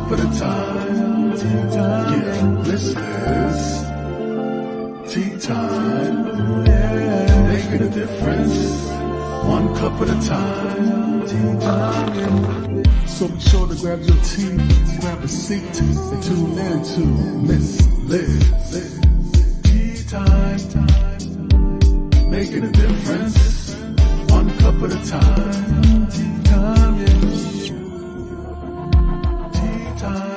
cup at a time. Yeah, this is tea time. Yeah, making a difference. One cup at a time. Tea time. So be sure to grab your tea, grab a seat, and tune in to Miss Liz. Tea time. Making a difference. One cup at a time. Tea time, yeah. Tea time.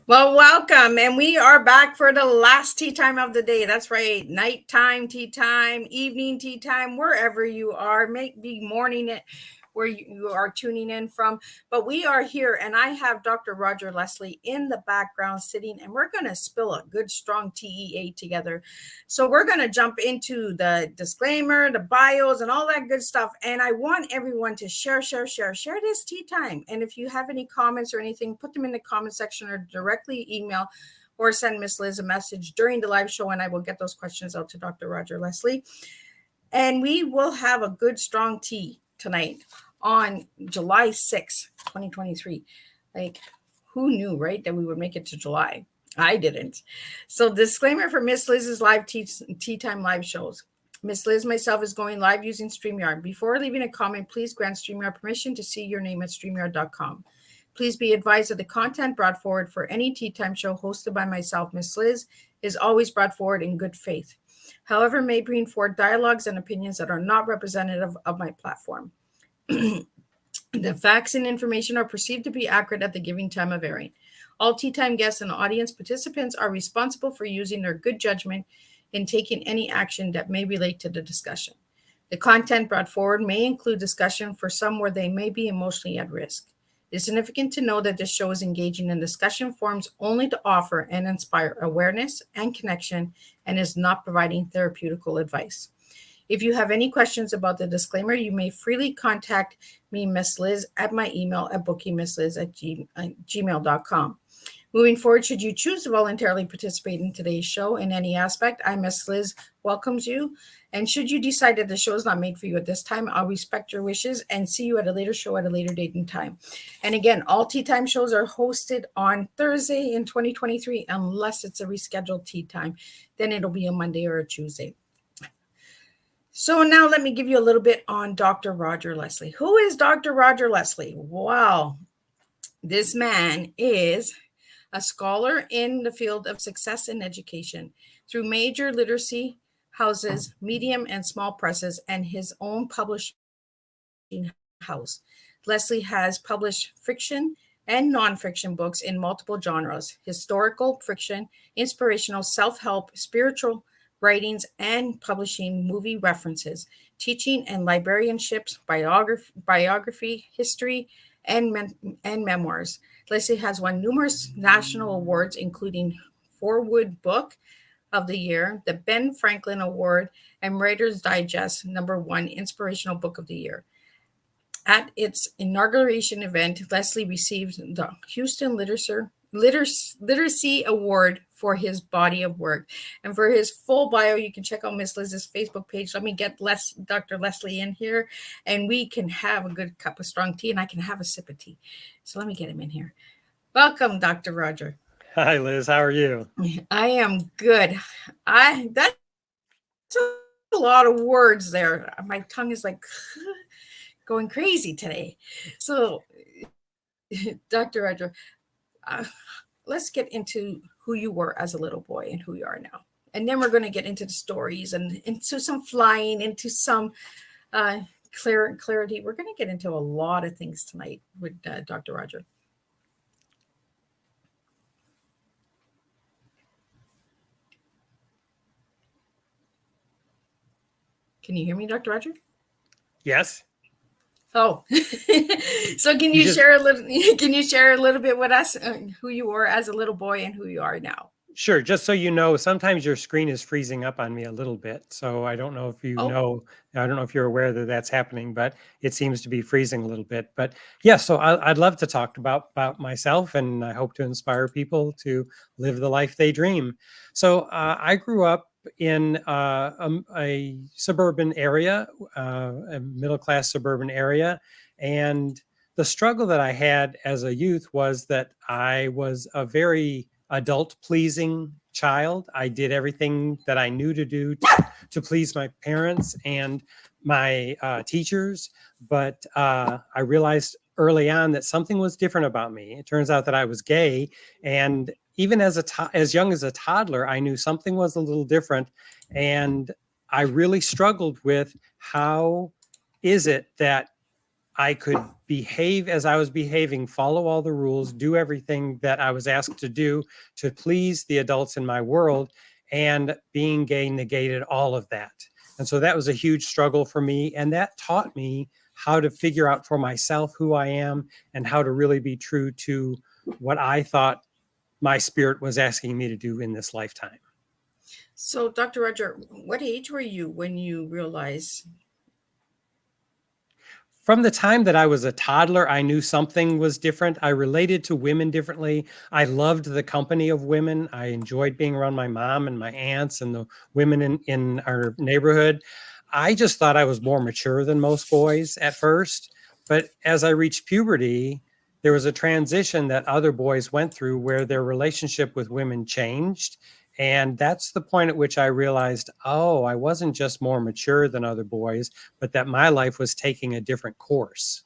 Well, welcome. And we are back for the last tea time of the day. That's right. Nighttime tea time, evening tea time, wherever you are. Maybe morning it where you are tuning in from. But we are here, and I have Dr. Roger Leslie in the background sitting, and we're going to spill a good, strong TEA together. So we're going to jump into the disclaimer, the bios, and all that good stuff. And I want everyone to share this tea time. And if you have any comments or anything, put them in the comment section or directly email or send Miss Liz a message during the live show, and I will get those questions out to Dr. Roger Leslie. And we will have a good, strong tea tonight on July 6th, 2023. Like, who knew, right, that we would make it to July? I didn't. So disclaimer for Miss Liz's live tea time live shows. Miss Liz myself is going live using StreamYard. Before leaving a comment, please grant StreamYard permission to see your name at StreamYard.com. Please be advised that the content brought forward for any tea time show hosted by myself, Miss Liz, is always brought forward in good faith. However, may bring forward dialogues and opinions that are not representative of my platform. The facts and information are perceived to be accurate at the given time of airing. All tea time guests and audience participants are responsible for using their good judgment in taking any action that may relate to the discussion. The content brought forward may include discussion for some where they may be emotionally at risk. It is significant to know that this show is engaging in discussion forums only to offer and inspire awareness and connection and is not providing therapeutical advice. If you have any questions about the disclaimer, you may freely contact me, Miss Liz, at my email at bookingmissliz@gmail.com. Moving forward, should you choose to voluntarily participate in today's show in any aspect, I, Miss Liz, welcomes you. And should you decide that the show is not made for you at this time, I'll respect your wishes and see you at a later show at a later date and time. And again, all tea time shows are hosted on Thursday in 2023, unless it's a rescheduled tea time. Then it'll be a Monday or a Tuesday. So now let me give you a little bit on Dr. Roger Leslie. Who is Dr. Roger Leslie? Wow. This man is a scholar in the field of success in education through major literacy houses, medium and small presses, and his own publishing house. Leslie has published fiction and nonfiction books in multiple genres: historical fiction, inspirational, self-help, spiritual writings, and publishing movie references, teaching and librarianship, biography, history, and memoirs. Leslie has won numerous national awards, including Forwood Book of the Year, the Ben Franklin Award, and Writer's Digest #1 Inspirational Book of the Year. At its inauguration event, Leslie received the Houston Literacy Award for his body of work. And for his full bio, you can check out Miss Liz's Facebook page. Let me get Dr. Leslie in here, and we can have a good cup of strong tea, and I can have a sip of tea. So let me get him in here. Welcome, Dr. Roger. Hi, Liz. How are you? I am good. That's a lot of words there. My tongue is like going crazy today. So, Dr. Roger, uh, let's get into who you were as a little boy and who you are now. And then we're going to get into the stories and into some flying, into some clarity. We're going to get into a lot of things tonight with Dr. Roger. Can you hear me, Dr. Roger? Yes. Oh, so can you share a little? Can you share a little bit with us who you were as a little boy and who you are now? Sure. Just so you know, sometimes your screen is freezing up on me a little bit. So I don't know if you know, I don't know if you're aware that that's happening, but it seems to be freezing a little bit. But yeah, so I'd love to talk about myself, and I hope to inspire people to live the life they dream. So I grew up in a suburban area, a middle-class suburban area. And the struggle that I had as a youth was that I was a very adult pleasing child. I did everything that I knew to do to please my parents and my teachers. But I realized early on that something was different about me. It turns out that I was gay. And even as young as a toddler, I knew something was a little different. And I really struggled with how is it that I could behave as I was behaving, follow all the rules, do everything that I was asked to do to please the adults in my world, and being gay negated all of that. And so that was a huge struggle for me. And that taught me how to figure out for myself who I am and how to really be true to what I thought my spirit was asking me to do in this lifetime. So, Dr. Roger, what age were you when you realized? From the time that I was a toddler, I knew something was different. I related to women differently. I loved the company of women. I enjoyed being around my mom and my aunts and the women in our neighborhood. I just thought I was more mature than most boys at first. But as I reached puberty, there was a transition that other boys went through where their relationship with women changed. And that's the point at which I realized, oh, I wasn't just more mature than other boys, but that my life was taking a different course.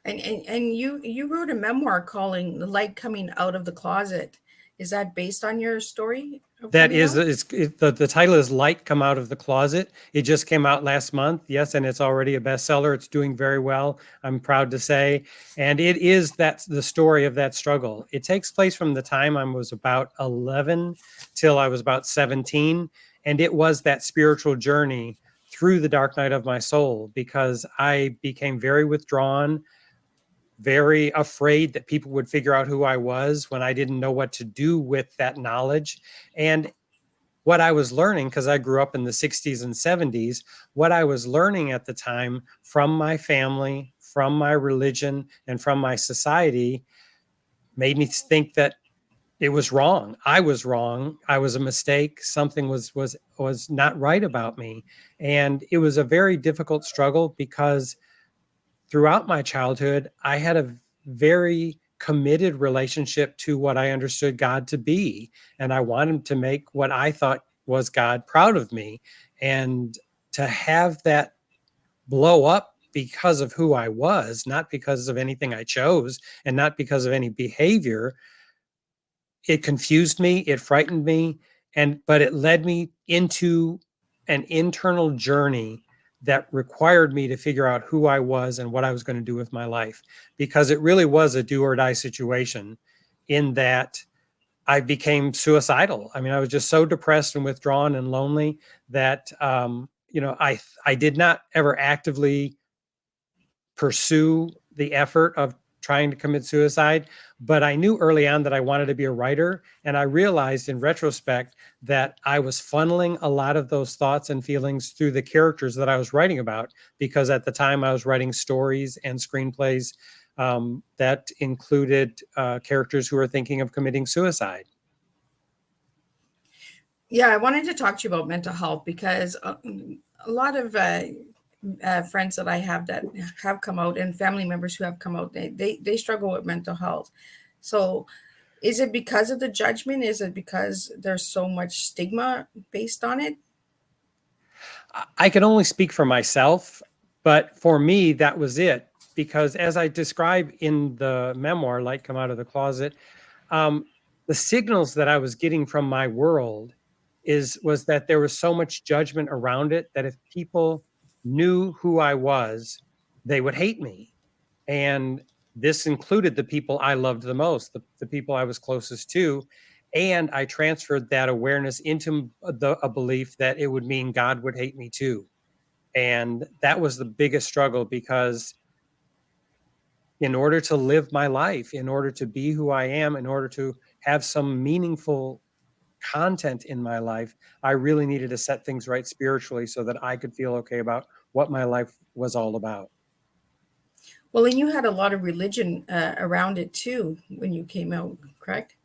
And you wrote a memoir calling "The Light Coming Out of the Closet." Is that based on your story? That is, the title is Light Come Out of the Closet. It just came out last month. Yes, and it's already a bestseller. It's doing very well, I'm proud to say. And it is the story of that struggle. It takes place from the time I was about 11 till I was about 17. And it was that spiritual journey through the dark night of my soul, because I became very withdrawn, very afraid that people would figure out who I was when I didn't know what to do with that knowledge. And what I was learning, because I grew up in the 60s and 70s, what I was learning at the time from my family, from my religion, and from my society made me think that it was wrong. I was wrong. I was a mistake. Something was not right about me. And it was a very difficult struggle because throughout my childhood, I had a very committed relationship to what I understood God to be. And I wanted to make what I thought was God proud of me. And to have that blow up because of who I was, not because of anything I chose and not because of any behavior, it confused me, it frightened me, but it led me into an internal journey that required me to figure out who I was and what I was going to do with my life, because it really was a do or die situation in that I became suicidal. I mean, I was just so depressed and withdrawn and lonely that, I did not ever actively pursue the effort of trying to commit suicide, but I knew early on that I wanted to be a writer. And I realized in retrospect that I was funneling a lot of those thoughts and feelings through the characters that I was writing about, because at the time I was writing stories and screenplays that included characters who were thinking of committing suicide. Yeah, I wanted to talk to you about mental health because a lot of friends that I have that have come out and family members who have come out, they struggle with mental health. So is it because of the judgment? Is it because there's so much stigma based on it? I can only speak for myself, but for me, that was it. Because as I describe in the memoir, Light Come Out of the Closet, um, the signals that I was getting from my world was that there was so much judgment around it that if people knew who I was, they would hate me. And this included the people I loved the most, the people I was closest to. And I transferred that awareness into a belief that it would mean God would hate me too. And that was the biggest struggle because in order to live my life, in order to be who I am, in order to have some meaningful content in my life, I really needed to set things right spiritually so that I could feel okay about what my life was all about. Well, and you had a lot of religion around it too when you came out, correct?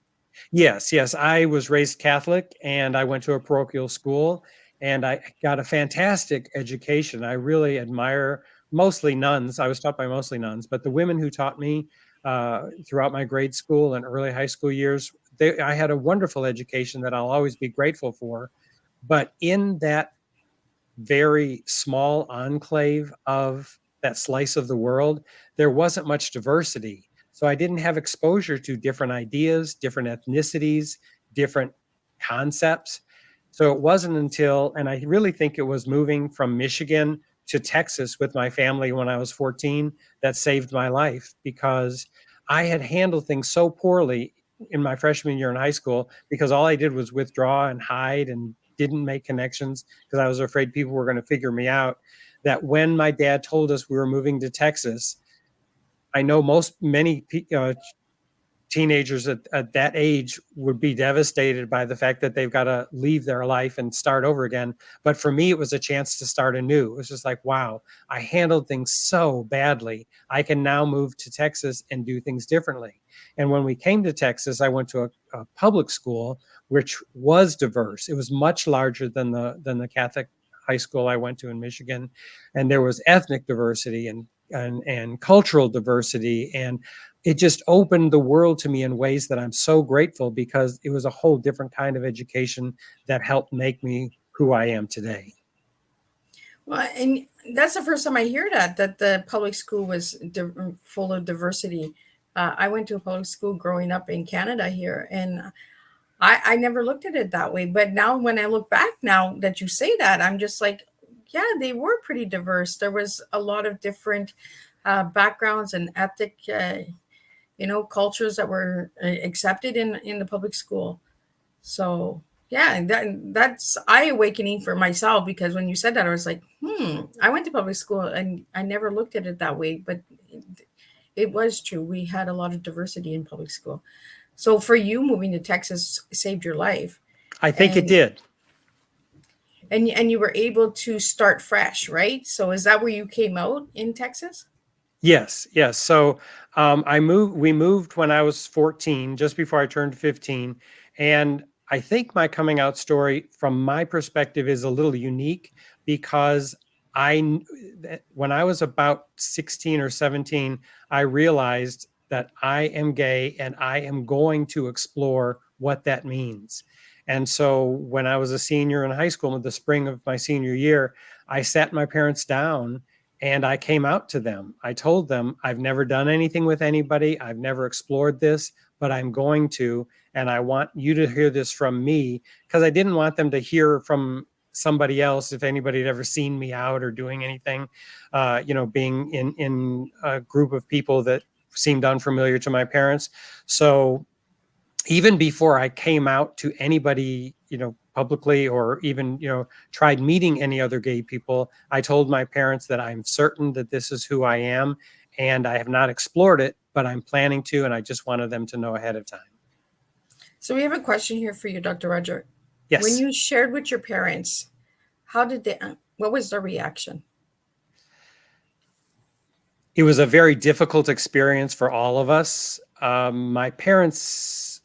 Yes, yes. I was raised Catholic and I went to a parochial school and I got a fantastic education. I really admire mostly nuns. I was taught by mostly nuns, but the women who taught me throughout my grade school and early high school years, I had a wonderful education that I'll always be grateful for. But in that very small enclave of that slice of the world, there wasn't much diversity. So I didn't have exposure to different ideas, different ethnicities, different concepts. So it wasn't until, and I really think it was moving from Michigan to Texas with my family when I was 14 that saved my life because I had handled things so poorly in my freshman year in high school because all I did was withdraw and hide and didn't make connections because I was afraid people were going to figure me out. That when my dad told us we were moving to Texas, I know many teenagers at that age would be devastated by the fact that they've got to leave their life and start over again. But for me, it was a chance to start anew. It was just like, wow, I handled things so badly. I can now move to Texas and do things differently. And when we came to Texas, I went to a public school, which was diverse. It was much larger than the Catholic high school I went to in Michigan. And there was ethnic diversity and cultural diversity, and it just opened the world to me in ways that I'm so grateful because it was a whole different kind of education that helped make me who I am today. Well, and that's the first time I hear that the public school was full of diversity. I went to a public school growing up in Canada here, and I never looked at it that way. But now, when I look back, now that you say that, I'm just like, yeah, they were pretty diverse. There was a lot of different backgrounds and ethnic, cultures that were accepted in the public school. So yeah, that's eye awakening for myself because when you said that, I was like, I went to public school and I never looked at it that way, but it was true. We had a lot of diversity in public school. So for you, moving to Texas saved your life, I think it and did. and you were able to start fresh, right? So is that where you came out in Texas? Yes, yes. So we moved when I was 14, just before I turned 15. And I think my coming out story, from my perspective, is a little unique because when I was about 16 or 17, I realized that I am gay and I am going to explore what that means. And so when I was a senior in high school, in the spring of my senior year, I sat my parents down and I came out to them. I told them, I've never done anything with anybody. I've never explored this, but I'm going to. And I want you to hear this from me because I didn't want them to hear from somebody else if anybody had ever seen me out or doing anything, being in a group of people that seemed unfamiliar to my parents. So even before I came out to anybody, publicly or even, tried meeting any other gay people, I told my parents that I'm certain that this is who I am and I have not explored it, but I'm planning to, and I just wanted them to know ahead of time. So we have a question here for you, Dr. Roger. Yes. When you shared with your parents, what was their reaction? It was a very difficult experience for all of us. My parents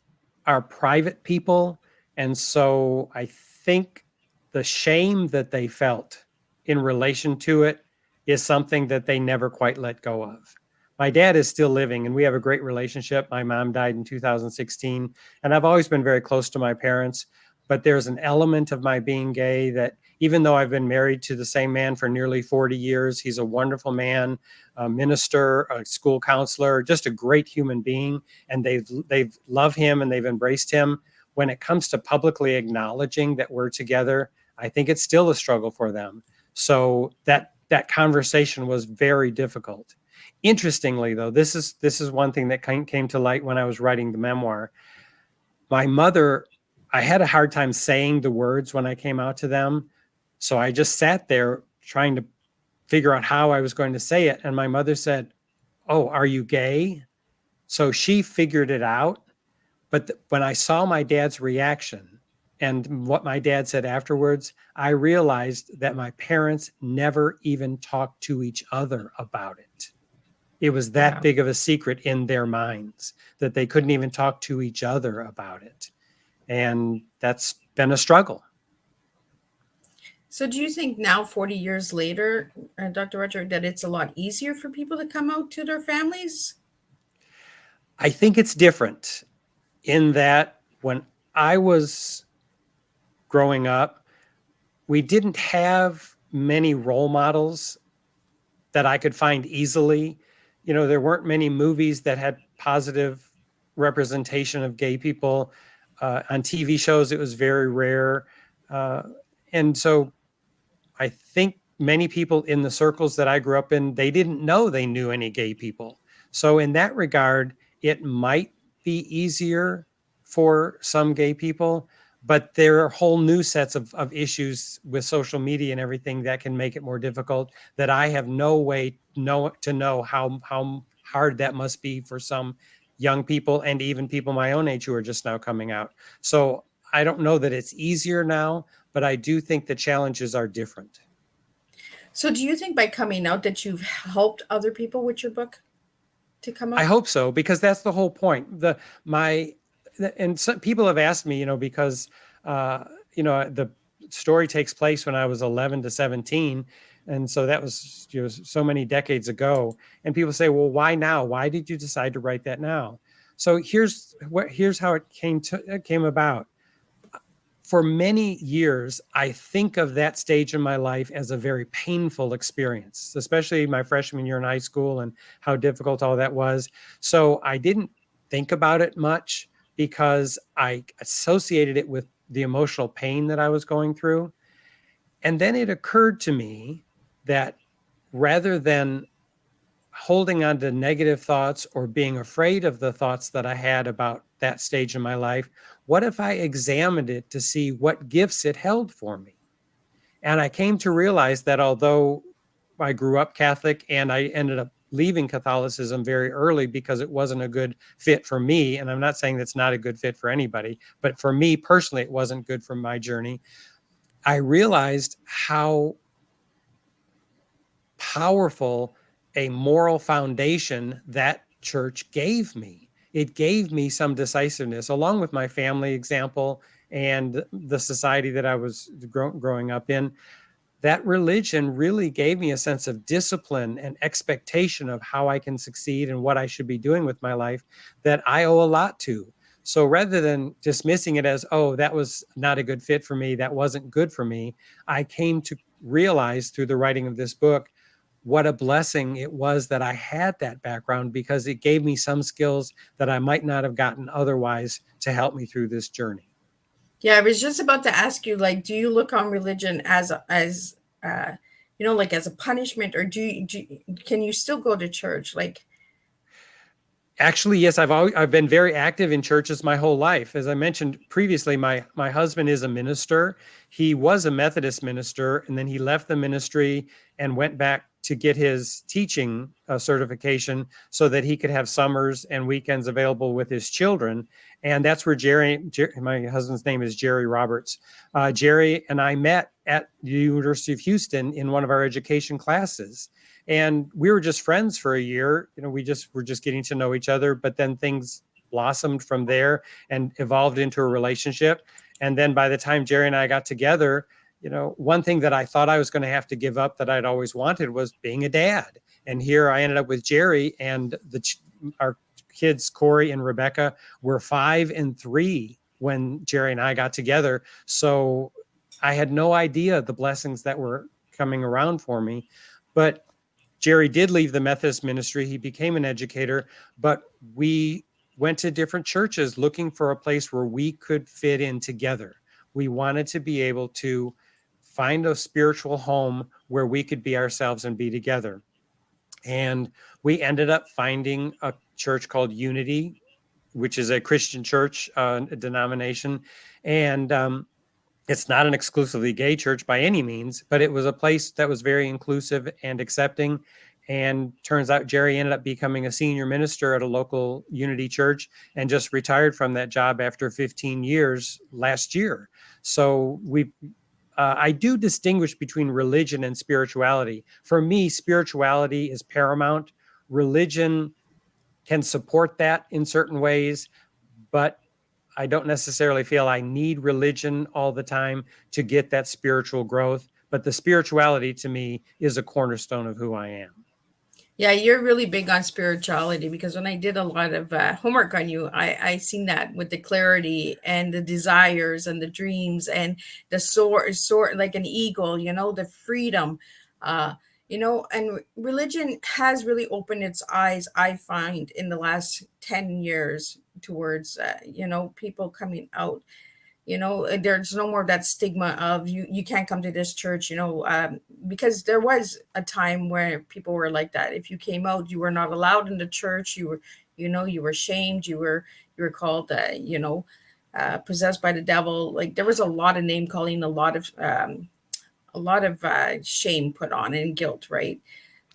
are private people. And so I think the shame that they felt in relation to it is something that they never quite let go of. My dad is still living and we have a great relationship. My mom died in 2016 and I've always been very close to my parents, but there's an element of my being gay that, even though I've been married to the same man for nearly 40 years, he's a wonderful man, a minister, a school counselor, just a great human being, and they've loved him and they've embraced him. When it comes to publicly acknowledging that we're together, I think it's still a struggle for them. So that conversation was very difficult. Interestingly, though, this is one thing that came to light when I was writing the memoir. My mother, I had a hard time saying the words when I came out to them. So I just sat there trying to figure out how I was going to say it. And my mother said, "Oh, are you gay?" So she figured it out. But when I saw my dad's reaction and what my dad said afterwards, I realized that my parents never even talked to each other about it. It was that big of a secret in their minds that they couldn't even talk to each other about it. And that's been a struggle. So do you think now, 40 years later, Dr. Roger, that it's a lot easier for people to come out to their families? I think it's different in that when I was growing up, we didn't have many role models that I could find easily. You know, there weren't many movies that had positive representation of gay people. On TV shows, it was very rare. And so I think many people in the circles that I grew up in, they didn't know they knew any gay people. So in that regard, it might be easier for some gay people, but there are whole new sets of issues with social media and everything that can make it more difficult, that I have no way to know how hard that must be for some young people and even people my own age who are just now coming out. So I don't know that it's easier now, but I do think the challenges are different. So do you think by coming out that you've helped other people with your book to come out? I hope so, because that's the whole point. And some people have asked me, because, the story takes place when I was 11 to 17. And so that was so many decades ago. And people say, well, why now? Why did you decide to write that now? So here's how it came about. For many years, I think of that stage in my life as a very painful experience, especially my freshman year in high school and how difficult all that was. So I didn't think about it much because I associated it with the emotional pain that I was going through. And then it occurred to me that rather than holding on to negative thoughts or being afraid of the thoughts that I had about that stage in my life, what if I examined it to see what gifts it held for me? And I came to realize that although I grew up Catholic and I ended up leaving Catholicism very early because it wasn't a good fit for me, and I'm not saying that's not a good fit for anybody, but for me personally, it wasn't good for my journey. I realized how powerful a moral foundation that church gave me. It gave me some decisiveness, along with my family example and the society that I was growing up in. That religion really gave me a sense of discipline and expectation of how I can succeed and what I should be doing with my life that I owe a lot to. So rather than dismissing it as, oh, that was not a good fit for me, that wasn't good for me, I came to realize through the writing of this book what a blessing it was that I had that background, because it gave me some skills that I might not have gotten otherwise to help me through this journey. Yeah, I was just about to ask you, do you look on religion as as a punishment, or can you still go to church? Actually, yes, I've been very active in churches my whole life. As I mentioned previously, my husband is a minister. He was a Methodist minister, and then he left the ministry and went back to get his teaching certification so that he could have summers and weekends available with his children. And that's where Jerry, my husband's name is Jerry Roberts. Jerry and I met at the University of Houston in one of our education classes. And we were just friends for a year. We were just getting to know each other, but then things blossomed from there and evolved into a relationship. And then by the time Jerry and I got together, one thing that I thought I was going to have to give up that I'd always wanted was being a dad. And here I ended up with Jerry, and our kids, Corey and Rebecca, were 5 and 3 when Jerry and I got together. So I had no idea the blessings that were coming around for me. But Jerry did leave the Methodist ministry. He became an educator, but we went to different churches looking for a place where we could fit in together. We wanted to be able to find a spiritual home where we could be ourselves and be together. And we ended up finding a church called Unity, which is a Christian church, a denomination. And it's not an exclusively gay church by any means, but it was a place that was very inclusive and accepting. And turns out Jerry ended up becoming a senior minister at a local Unity church and just retired from that job after 15 years last year. So I do distinguish between religion and spirituality. For me, spirituality is paramount. Religion can support that in certain ways, but I don't necessarily feel I need religion all the time to get that spiritual growth. But the spirituality to me is a cornerstone of who I am. Yeah, you're really big on spirituality, because when I did a lot of homework on you, I seen that with the clarity and the desires and the dreams and the soar like an eagle, the freedom, and religion has really opened its eyes, I find, in the last 10 years towards, people coming out. There's no more that stigma of you can't come to this church, because there was a time where people were like that. If you came out, you were not allowed in the church. You were shamed. You were called, possessed by the devil. Like, there was a lot of name calling, a lot of shame put on and guilt, right?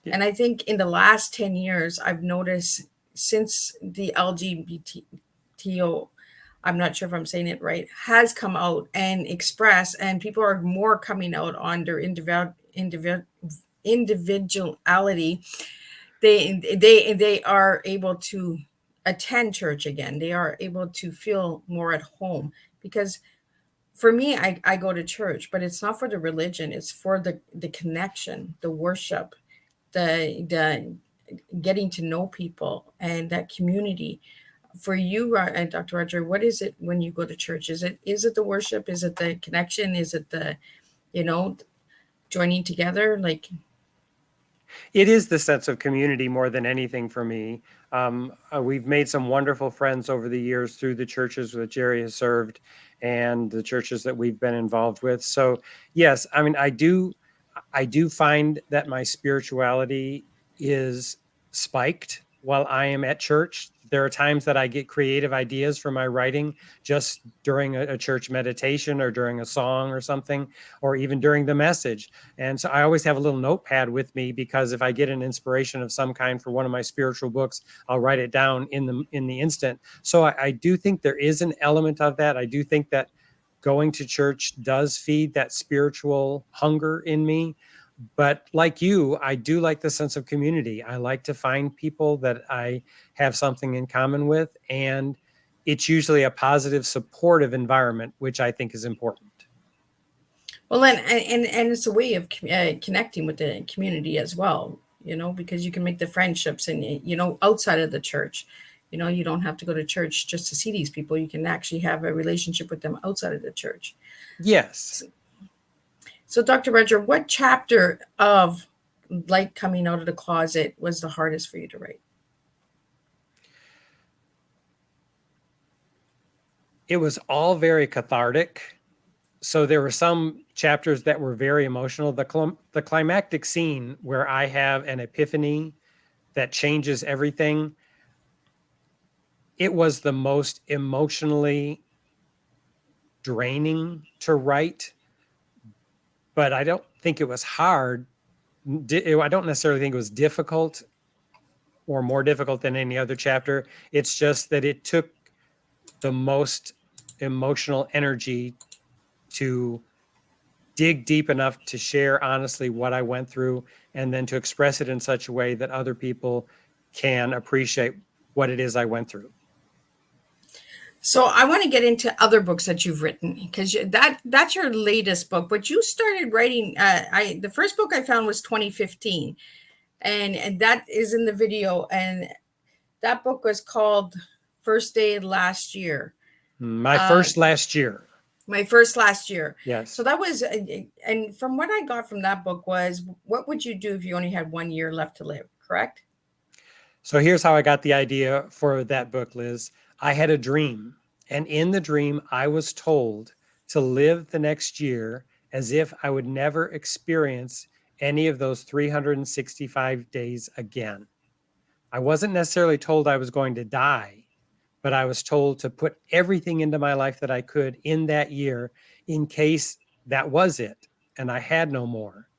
Yeah. And I think in the last 10 years, I've noticed, since the LGBTO, I'm not sure if I'm saying it right, has come out and expressed, and people are more coming out on their individuality. They are able to attend church again. They are able to feel more at home, because for me, I go to church, but it's not for the religion. It's for the connection, the worship, the getting to know people, and that community. For you, Dr. Roger, what is it when you go to church? Is it the worship? Is it the connection? Is it the, joining together? Like, It is the sense of community more than anything for me. We've made some wonderful friends over the years through the churches that Jerry has served and the churches that we've been involved with. So yes, I mean, I do find that my spirituality is spiked while I am at church. There are times that I get creative ideas for my writing just during a church meditation or during a song or something, or even during the message. And so I always have a little notepad with me, because if I get an inspiration of some kind for one of my spiritual books, I'll write it down in the instant. So I do think there is an element of that. I do think that going to church does feed that spiritual hunger in me. But like you, I do like the sense of community. I like to find people that I have something in common with, and it's usually a positive, supportive environment, which I think is important. well, and it's a way of connecting with the community as well, because you can make the friendships, and, outside of the church. You don't have to go to church just to see these people. You can actually have a relationship with them outside of the church. Yes. So, Dr. Roger, what chapter of Light Coming Out of the Closet was the hardest for you to write? It was all very cathartic. So there were some chapters that were very emotional. The climactic scene where I have an epiphany that changes everything, it was the most emotionally draining to write, but I don't think it was hard. I don't necessarily think it was difficult or more difficult than any other chapter. It's just that it took the most emotional energy to dig deep enough to share honestly what I went through, and then to express it in such a way that other people can appreciate what it is I went through. So I want to get into other books that you've written, because that's your latest book. But you started writing. The first book I found was 2015, and that is in the video. And that book was called First Day Last Year. My first last year. My first last year. Yes. So that was, and from what I got from that book was, what would you do if you only had 1 year left to live, correct? So here's how I got the idea for that book, Liz. I had a dream, and in the dream, I was told to live the next year as if I would never experience any of those 365 days again. I wasn't necessarily told I was going to die, but I was told to put everything into my life that I could in that year in case that was it and I had no more.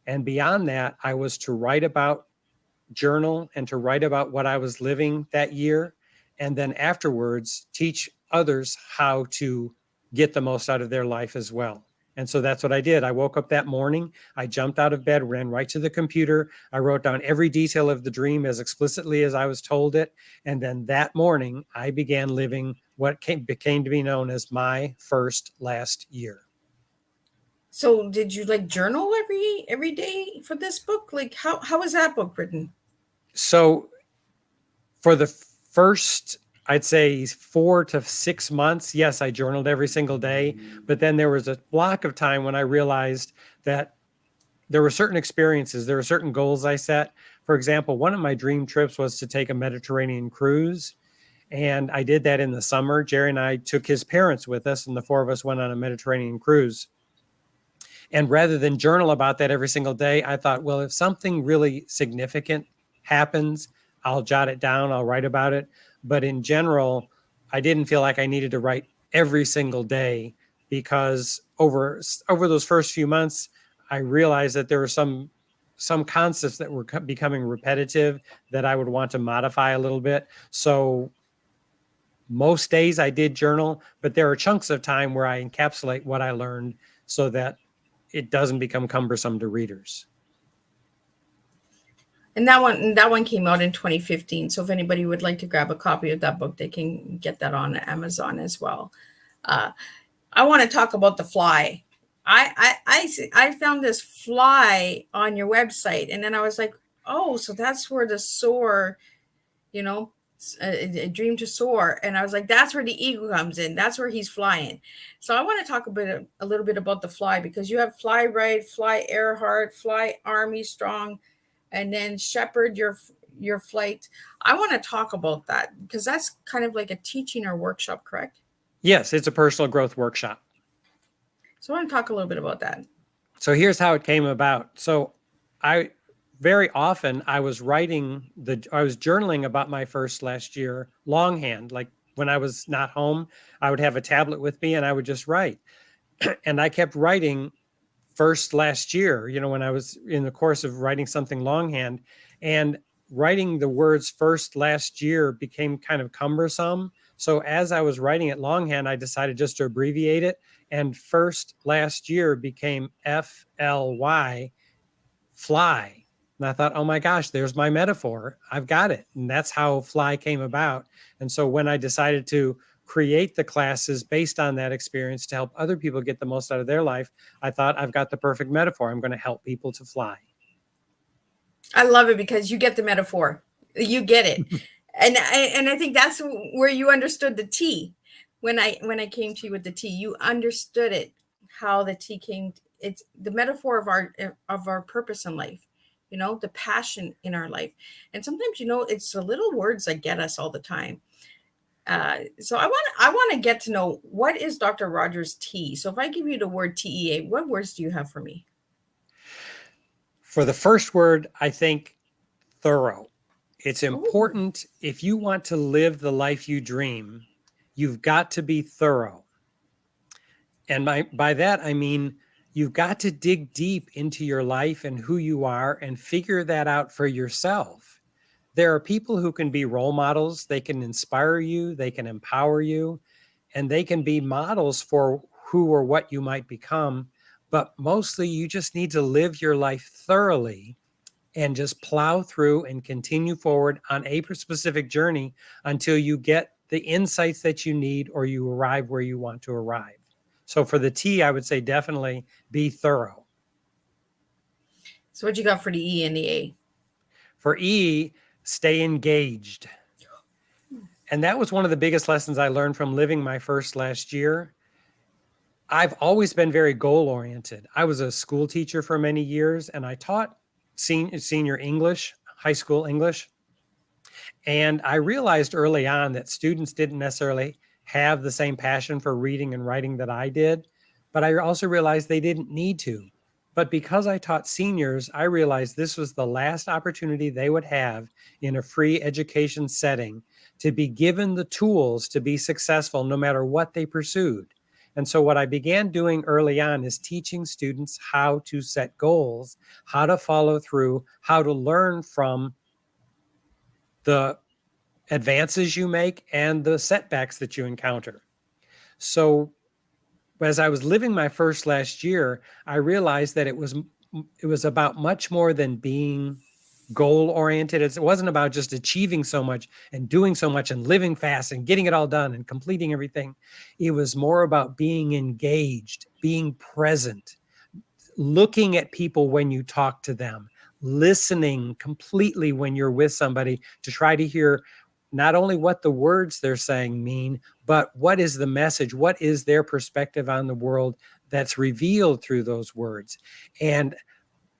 And beyond that, I was to write about, journal, and to write about what I was living that year. And then afterwards, teach others how to get the most out of their life as well. And so that's what I did. I woke up that morning, I jumped out of bed, ran right to the computer. I wrote down every detail of the dream as explicitly as I was told it. And then that morning, I began living what became to be known as my first last year. So did you like journal every day for this book? Like how was that book written? So for the first, I'd say 4 to 6 months, yes, I journaled every single day. But then there was a block of time when I realized that there were certain experiences, there were certain goals I set. For example, one of my dream trips was to take a Mediterranean cruise. And I did that in the summer. Jerry and I took his parents with us, and the 4 of us went on a Mediterranean cruise. And rather than journal about that every single day, I thought, well, if something really significant happens, I'll jot it down, I'll write about it. But in general, I didn't feel like I needed to write every single day, because over those first few months, I realized that there were some concepts that were becoming repetitive that I would want to modify a little bit. So most days I did journal, but there are chunks of time where I encapsulate what I learned so that it doesn't become cumbersome to readers. And that one came out in 2015. So if anybody would like to grab a copy of that book, they can get that on Amazon as well. I want to talk about the fly. I found this fly on your website, and then I was like, oh, so that's where the soar, a dream to soar. And I was like, that's where the eagle comes in. That's where he's flying. So I want to talk a little bit about the fly, because you have fly right, fly Earhart, fly Army Strong, and then shepherd your flight. I want to talk about that, because that's kind of like a teaching or workshop, correct? Yes, it's a personal growth workshop. So I want to talk a little bit about that. So here's how it came about. So very often I was journaling about my first last year longhand. Like when I was not home, I would have a tablet with me and I would just write. And I kept writing first last year, when I was in the course of writing something longhand, and writing the words first last year became kind of cumbersome. So as I was writing it longhand, I decided just to abbreviate it, and first last year became FLY, fly. And I thought, oh my gosh, there's my metaphor. I've got it. And that's how fly came about. And so when I decided to create the classes based on that experience to help other people get the most out of their life, I thought, I've got the perfect metaphor. I'm going to help people to fly. I love it, because you get the metaphor. You get it. and I think that's where you understood the T. When I came to you with the T, you understood it, how the T came. It's the metaphor of our purpose in life, the passion in our life. And sometimes, it's the little words that get us all the time. So I want to get to know, what is Dr. Rogers' T? So if I give you the word TEA, what words do you have for me? For the first word, I think thorough. It's important. If you want to live the life you dream, you've got to be thorough. And by that, I mean, you've got to dig deep into your life and who you are and figure that out for yourself. There are people who can be role models. They can inspire you. They can empower you. And they can be models for who or what you might become. But mostly, you just need to live your life thoroughly and just plow through and continue forward on a specific journey until you get the insights that you need or you arrive where you want to arrive. So for the T, I would say definitely be thorough. So what you got for the E and the A? For E, stay engaged. And that was one of the biggest lessons I learned from living my first last year. I've always been very goal oriented. I was a school teacher for many years, and I taught senior English, high school English. And I realized early on that students didn't necessarily have the same passion for reading and writing that I did, but I also realized they didn't need to. But because I taught seniors, I realized this was the last opportunity they would have in a free education setting to be given the tools to be successful no matter what they pursued. And so what I began doing early on is teaching students how to set goals, how to follow through, how to learn from the advances you make and the setbacks that you encounter. So as I was living my first last year, I realized that it was about much more than being goal oriented. It wasn't about just achieving so much and doing so much and living fast and getting it all done and completing everything. It was more about being engaged, being present, looking at people when you talk to them, listening completely when you're with somebody to try to hear not only what the words they're saying mean, but what is the message? What is their perspective on the world that's revealed through those words? And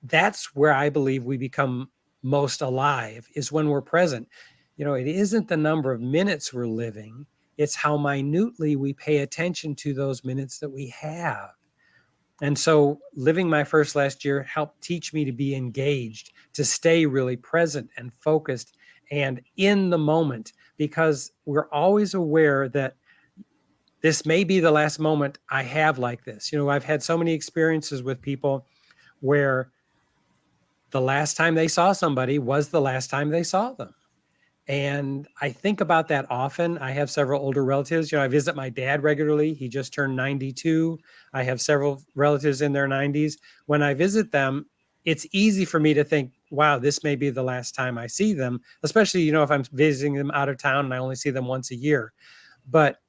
that's where I believe we become most alive, is when we're present. You know, it isn't the number of minutes we're living, it's how minutely we pay attention to those minutes that we have. And so living my first last year helped teach me to be engaged, to stay really present and focused and in the moment, because we're always aware that this may be the last moment I have like this. You know, I've had so many experiences with people where the last time they saw somebody was the last time they saw them. And I think about that often. I have several older relatives. You know, I visit my dad regularly. He just turned 92. I have several relatives in their 90s. When I visit them, it's easy for me to think, wow, this may be the last time I see them, especially, you know, if I'm visiting them out of town and I only see them once a year. But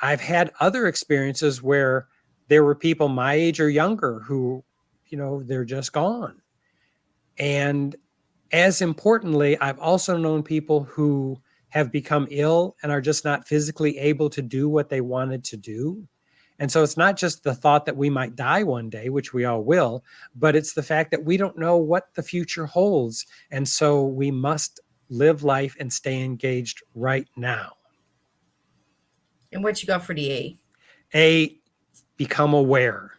I've had other experiences where there were people my age or younger who, you know, they're just gone. And as importantly, I've also known people who have become ill and are just not physically able to do what they wanted to do. And so it's not just the thought that we might die one day, which we all will, but it's the fact that we don't know what the future holds. And so we must live life and stay engaged right now. And what you got for the A? A, become aware.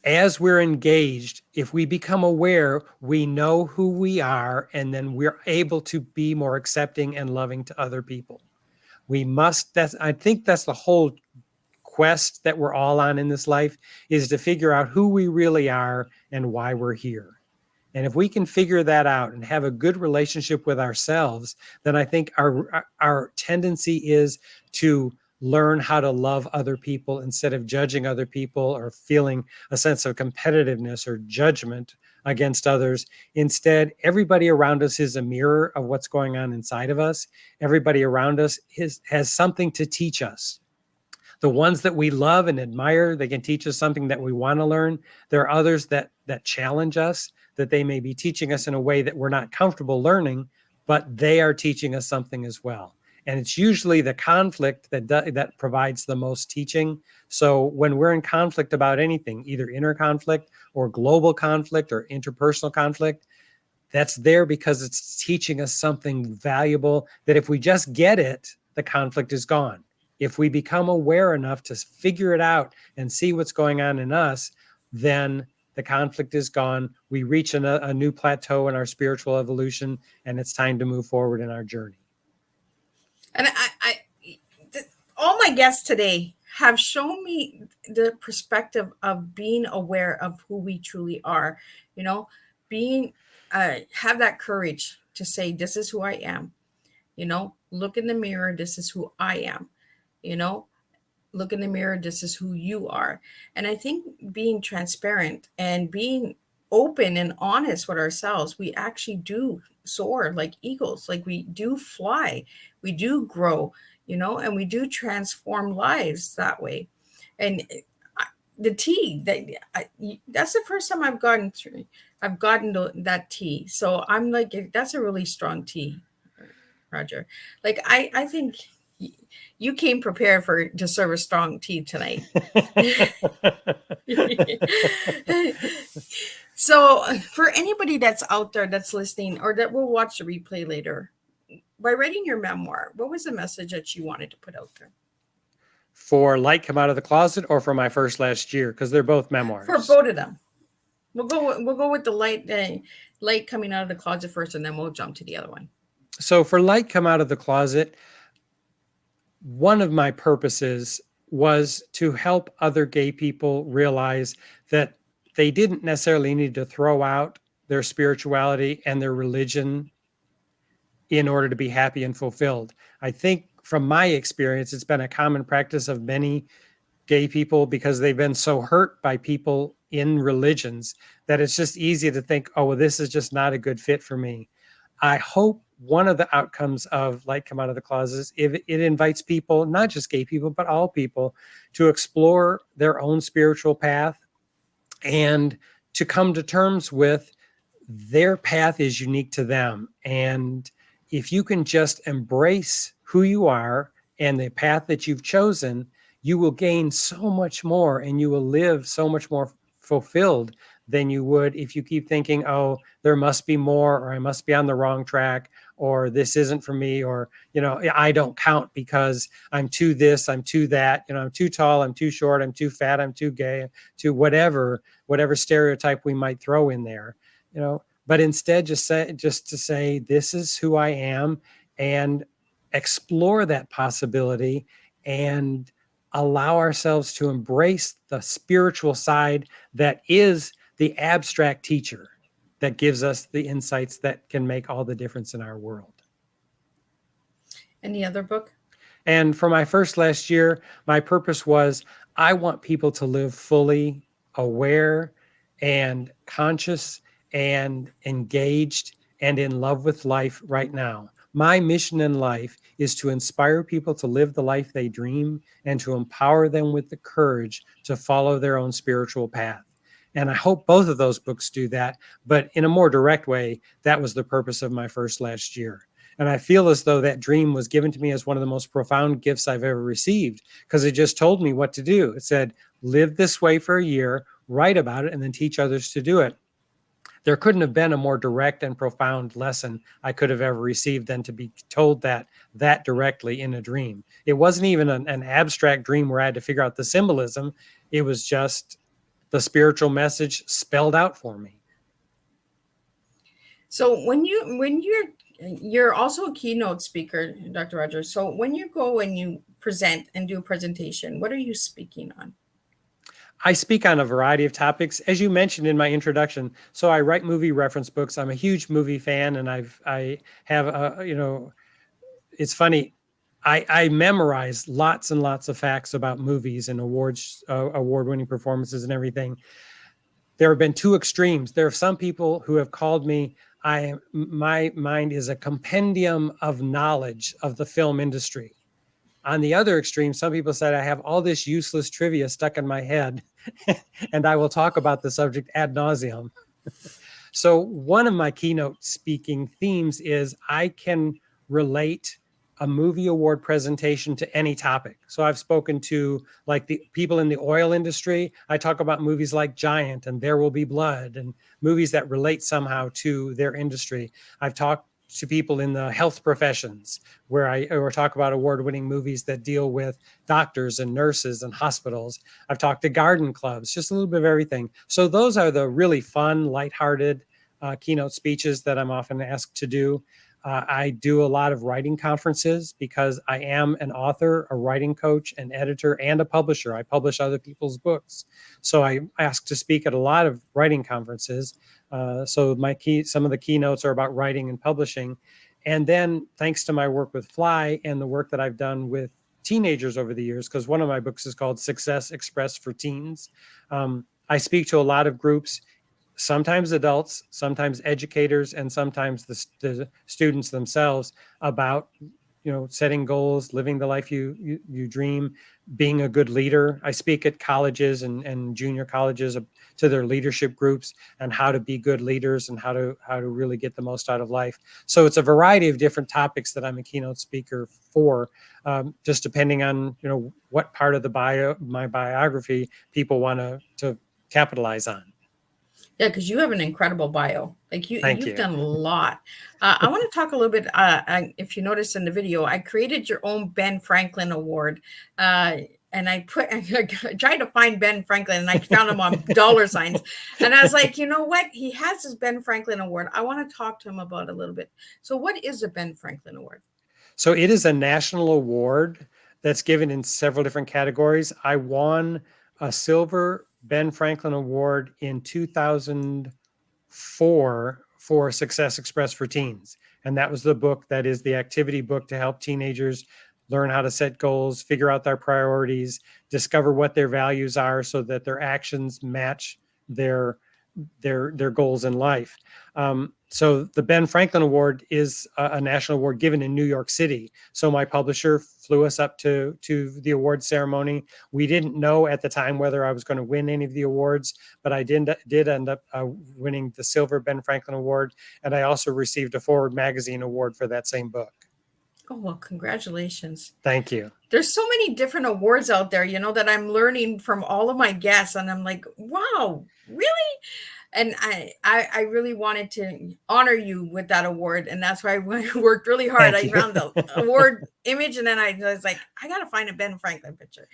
As we're engaged, if we become aware, we know who we are, and then we're able to be more accepting and loving to other people. I think that's the whole quest that we're all on in this life, is to figure out who we really are and why we're here. And if we can figure that out and have a good relationship with ourselves, then I think our tendency is to learn how to love other people instead of judging other people or feeling a sense of competitiveness or judgment against others. Instead, everybody around us is a mirror of what's going on inside of us. Everybody around us has something to teach us. The ones that we love and admire, they can teach us something that we want to learn. There are others that challenge us, that they may be teaching us in a way that we're not comfortable learning, but they are teaching us something as well. And it's usually the conflict that provides the most teaching. So when we're in conflict about anything, either inner conflict or global conflict or interpersonal conflict, that's there because it's teaching us something valuable that if we just get it, the conflict is gone. If we become aware enough to figure it out and see what's going on in us, then the conflict is gone. We reach a new plateau in our spiritual evolution, and it's time to move forward in our journey. And all my guests today have shown me the perspective of being aware of who we truly are. You know, have that courage to say, "This is who I am." You know, look in the mirror. This is who I am. You know, look in the mirror. This is who you are. And I think being transparent and being open and honest with ourselves, we actually do soar like eagles, like we do fly, we do grow, you know, and we do transform lives that way. And the tea that's the first time I've gotten that tea. So I'm like, that's a really strong tea. Roger. Like I think you came prepared to serve a strong tea tonight. So for anybody that's out there that's listening or that will watch the replay later, by writing your memoir, what was the message that you wanted to put out there? For Light Come Out of the Closet or for My First Last Year? Because they're both memoirs. For both of them. We'll go with the light coming out of the closet first, and then we'll jump to the other one. So for Light Come Out of the Closet, one of my purposes was to help other gay people realize that they didn't necessarily need to throw out their spirituality and their religion in order to be happy and fulfilled. I think from my experience, it's been a common practice of many gay people because they've been so hurt by people in religions that it's just easy to think, oh, well, this is just not a good fit for me. I hope one of the outcomes of Light Come Out of the Closet is it invites people, not just gay people, but all people, to explore their own spiritual path and to come to terms with their path is unique to them. And if you can just embrace who you are and the path that you've chosen, you will gain so much more and you will live so much more fulfilled than you would if you keep thinking, oh, there must be more, or I must be on the wrong track, or this isn't for me, or, I don't count because I'm too this, I'm too that, I'm too tall, I'm too short, I'm too fat, I'm too gay, to whatever stereotype we might throw in there, but instead just to say, this is who I am, and explore that possibility and allow ourselves to embrace the spiritual side that is the abstract teacher that gives us the insights that can make all the difference in our world. Any other book? And for My First Last Year, my purpose was I want people to live fully aware and conscious and engaged and in love with life right now. My mission in life is to inspire people to live the life they dream and to empower them with the courage to follow their own spiritual path. And I hope both of those books do that, but in a more direct way, that was the purpose of My First Last Year. And I feel as though that dream was given to me as one of the most profound gifts I've ever received, because it just told me what to do. It said, live this way for a year, write about it, and then teach others to do it. There couldn't have been a more direct and profound lesson I could have ever received than to be told that directly in a dream. It wasn't even an abstract dream where I had to figure out the symbolism. It was just the spiritual message spelled out for me. So when you're also a keynote speaker, Dr. Rogers. So when you go and you present and do a presentation, what are you speaking on? I speak on a variety of topics, as you mentioned in my introduction. So I write movie reference books. I'm a huge movie fan, and I have it's funny. I memorize lots and lots of facts about movies and award-winning performances and everything. There have been two extremes. There are some people who have called me, my mind is a compendium of knowledge of the film industry. On the other extreme, some people said I have all this useless trivia stuck in my head and I will talk about the subject ad nauseum. So one of my keynote speaking themes is I can relate a movie award presentation to any topic. So I've spoken to like the people in the oil industry. I talk about movies like Giant and There Will Be Blood and movies that relate somehow to their industry. I've talked to people in the health professions where I talk about award-winning movies that deal with doctors and nurses and hospitals. I've talked to garden clubs, just a little bit of everything. So those are the really fun, lighthearted keynote speeches that I'm often asked to do. I do a lot of writing conferences because I am an author, a writing coach, an editor, and a publisher. I publish other people's books. So I ask to speak at a lot of writing conferences. So some of the keynotes are about writing and publishing. And then thanks to my work with Fly and the work that I've done with teenagers over the years, because one of my books is called Success Expressed for Teens, I speak to a lot of groups, sometimes adults, sometimes educators, and sometimes the students themselves about setting goals, living the life you dream, being a good leader. I speak at colleges and junior colleges to their leadership groups and how to be good leaders and how to really get the most out of life. So it's a variety of different topics that I'm a keynote speaker for, just depending on what part of my biography people want to capitalize on. Yeah, because you have an incredible bio. Like Thank you've you. done a lot. I want to talk a little bit. If you notice in the video, I created your own Ben Franklin Award, and I tried to find Ben Franklin, and I found him on dollar signs. And I was like, you know what? He has his Ben Franklin Award. I want to talk to him about it a little bit. So, what is a Ben Franklin Award? So it is a national award that's given in several different categories. I won a silver Ben Franklin Award in 2004 for Success Express for Teens. And that was the book that is the activity book to help teenagers learn how to set goals, figure out their priorities, discover what their values are so that their actions match their goals in life. So the Ben Franklin Award is a national award given in New York City. So my publisher flew us up to the award ceremony. We didn't know at the time whether I was going to win any of the awards, but I did end up winning the silver Ben Franklin Award. And I also received a Forward Magazine award for that same book. Oh, well, congratulations. Thank you. There's so many different awards out there, that I'm learning from all of my guests. And I'm like, wow, really? And I really wanted to honor you with that award. And that's why I worked really hard. I found the award image, and then I was like, I got to find a Ben Franklin picture.